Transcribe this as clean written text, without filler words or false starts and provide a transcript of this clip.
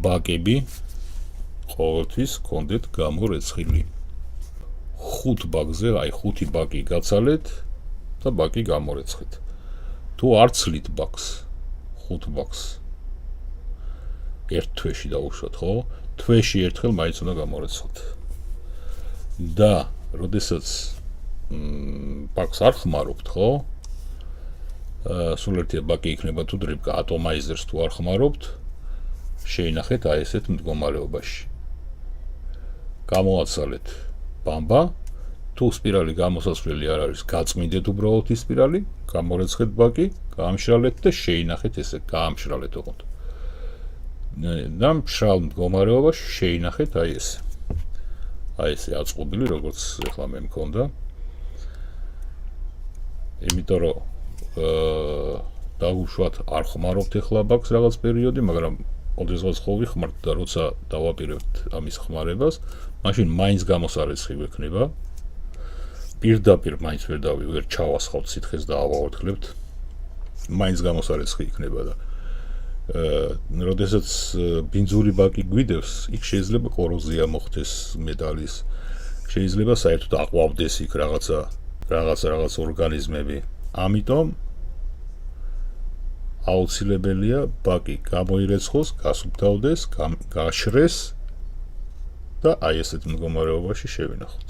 ბაკები ყოველთვის გქონდეთ გამორეცხილი. 5 ბაკზე, აი 5 ბაკი გაცალეთ და ბაკი გამორეცხეთ. თუ არ ცლით ბაკს, 5 ბაკს ერთ თვეში დაუშვათ, ხო? თვეში ერთხელ მაინც უნდა გამორეცხოთ. და როდესაც ბაკს არ ხმარობთ, ხო? სულ ერთი ბაკი იქნება თუ დრიბკა ატომაიზერს თუ არ ხმარობთ, შეინახეთ აი ესეთ მდგომარეობაში. გამოაცალეთ ბამბა, თუ სპირალი გამოსასვლელი არ არის, გაწმინდეთ უბრალოდ ის სპირალი, გამორეცხეთ ბაკი, გაამშრალეთ და შეინახეთ ესე, გაამშრალეთ ოღონდ. და მშრალ მდგომარეობაში შეინახეთ აი ესე. აი ესე აწყობილი, როგორც ახლა მე მქონდა. იმიტომ რომ დავუშვათ არ ხმარობთ ახლა ბაკს რაღაც პერიოდი, მაგრამ ოდესღაც ხო ვიხმართ და როცა დავაპირებთ ამის ხმარებას, მაშინ მაინც გამოსარეცხი გვექნება. პირდაპირ მაინც ვერ ჩავასხავთ სითხეს და ავაორთქლებთ. მაინც გამოსარეცხი იქნება და როდესაც ბინძური ბაკი გვიდევს, იქ შეიძლება კოროზია მოხდეს მეტალის. შეიძლება საერთოდ აყვავდეს იქ რაღაც ორგანიზმები. ამიტომ აუცილებელია ბაკი გამოირეცხოს, გასუფთავდეს, გაშრეს და აი ესეთ მდგომარეობაში შევინახოთ.